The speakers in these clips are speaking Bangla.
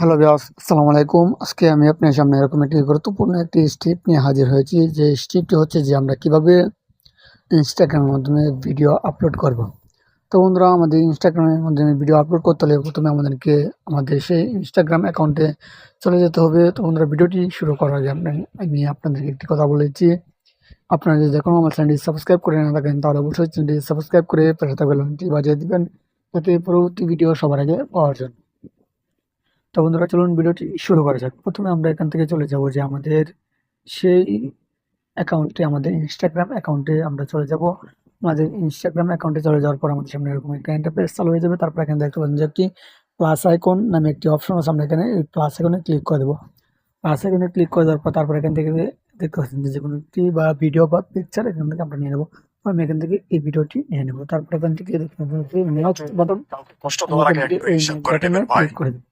হ্যালো ভিউয়ার্স, আসসালামু আলাইকুম। আজকে আমি আপনার সামনে এরকম একটি গুরুত্বপূর্ণ একটি স্টেপ নিয়ে হাজির হয়েছি। যে স্টেপটি হচ্ছে যে আমরা কিভাবে ইনস্টাগ্রামের মাধ্যমে ভিডিও আপলোড করব। তো বন্ধুরা, আমাদের ইনস্টাগ্রামের মাধ্যমে ভিডিও আপলোড করতে হলে প্রথমে আমাদেরকে আমাদের সেই ইনস্টাগ্রাম অ্যাকাউন্টে চলে যেতে হবে। তো বন্ধুরা, ভিডিওটি শুরু করার আগে আমি আপনাদেরকে একটি কথা বলেছি। আপনারা যদি এখনও আমার চ্যানেলটি সাবস্ক্রাইব করে না থাকেন তাহলে অবশ্যই চ্যানেলটি সাবস্ক্রাইব করে পাশে থাকা বেল আইকনটি বাজিয়ে দিবেন, যাতে পরবর্তী ভিডিও সবার আগে পাওয়ার জন্য। তো বন্ধুরা, চলুন ভিডিওটি শুরু করা যাক। প্রথমে আমরা এখান থেকে চলে যাব যে আমাদের সেই অ্যাকাউন্টে, আমাদের ইনস্টাগ্রাম অ্যাকাউন্টে আমরা চলে যাব। আমাদের ইনস্টাগ্রাম অ্যাকাউন্টে চলে যাওয়ার পর আমাদের সামনে এরকম একটা ইন্টারফেস চালু হয়ে যাবে। তারপর এখানে দেখতে পাচ্ছেন যে একটি প্লাস আইকন নামে একটি অপশন আছে। আমরা এখানে এই প্লাস আইকনে ক্লিক করে দেবো। প্লাস আইকনে ক্লিক করে দেওয়ার পর তারপর এখান থেকে দেখতে পাচ্ছেন যে কোনো একটি বা ভিডিও বা পিকচার এখান থেকে আমরা নিয়ে নেবো। আমি এখান থেকে এই ভিডিওটি নিয়ে নেবো। তারপর এখান থেকে দেখতে পাচ্ছেন যে নেক্সট বাটন, কষ্ট দেওয়ার আগে একটু এই হিসাব করে বাটনে নেবেন ভাই। ক্লিক করে দেবো।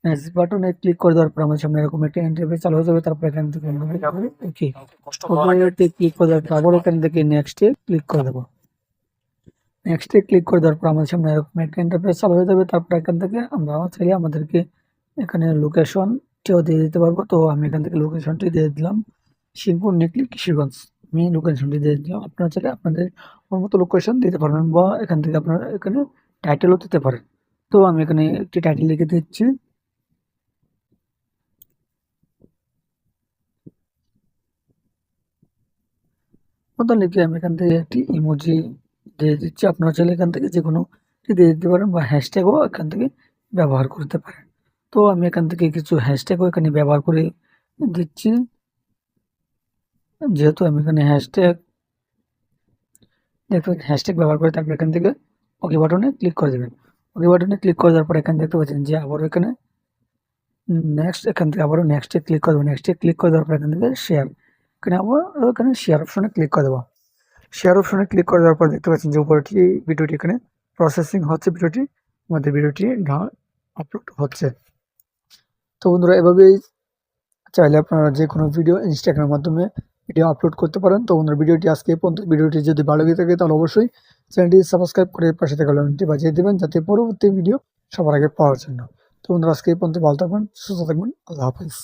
নেক্সট বাটনে ক্লিক করে দেওয়ার পর আমাদের সামনে এরকম একটা ইন্টারফেস চালু হয়ে যাবে। তারপর এখান থেকে ওকে কষ্ট দেওয়ার আগে ক্লিক করে দেওয়ার পর আবার এখান থেকে নেক্সটে ক্লিক করে দেবো। নেক্সটে ক্লিক করে দেওয়ার পর আমাদের সামনে এরকম একটা ইন্টারফেস চালু হয়ে যাবে। তারপর এখান থেকে আমরা চাইলে আমাদেরকে এখানে লোকেশনটিও দিয়ে দিতে পারবো। তো আমি এখান থেকে লোকেশনটি দিয়ে দিলাম শিবপুর নেকলি কিশোরগঞ্জ। আমি লোকেশনটি দিয়ে দিলাম। আপনারা চাইলে আপনাদের মতো লোকেশন দিতে পারবেন বা এখান থেকে আপনারা এখানে টাইটেলও দিতে পারেন। তো আমি এখানে একটি টাইটেল লিখে দিচ্ছি। মতো লিখে আমি এখান থেকে একটি ইমোজি দিয়ে দিচ্ছি। আপনারা চাইলে এখান থেকে যে কোনো দিয়ে দিতে পারেন বা হ্যাশট্যাগও এখান থেকে ব্যবহার করতে পারেন। তো আমি এখান থেকে কিছু হ্যাশট্যাগও এখানে ব্যবহার করে দিচ্ছি। যেহেতু আমি এখানে হ্যাশট্যাগ হ্যাশট্যাগ ব্যবহার করে, তারপর এখান থেকে ওকে বাটনে ক্লিক করে দেবেন। ওকে বাটনে ক্লিক করে দেওয়ার পর এখানে দেখতে পাচ্ছেন যে আবারও এখানে নেক্সট, এখান থেকে আবারও নেক্সটে ক্লিক করে দেবো। নেক্সটে ক্লিক করে দেওয়ার পর এখান থেকে শেয়ার, এখানে আবার এখানে শেয়ার অপশনে ক্লিক করে দেবো। শেয়ার অপশনে ক্লিক করে দেওয়ার পর দেখতে পাচ্ছেন যে উপরটি ভিডিওটি এখানে প্রসেসিং হচ্ছে। ভিডিওটি আপলোড হচ্ছে। তো বন্ধুরা, এভাবেই চাইলে আপনারা যে কোনো ভিডিও ইনস্টাগ্রামের মাধ্যমে ভিডিও আপলোড করতে পারেন। তো বন্ধুরা, ভিডিওটি আজকে এই পর্যন্ত। ভিডিওটি যদি ভালো লেগে থাকে তাহলে অবশ্যই চ্যানেলটি সাবস্ক্রাইব করে পাশে থাকা বেলটি বাজিয়ে দেবেন, যাতে পরবর্তী ভিডিও সবার আগে পাওয়ার জন্য। তো বন্ধুরা, আজকে এই পর্যন্ত। ভালো থাকবেন, সুস্থ থাকবেন। আল্লাহ হাফিজ।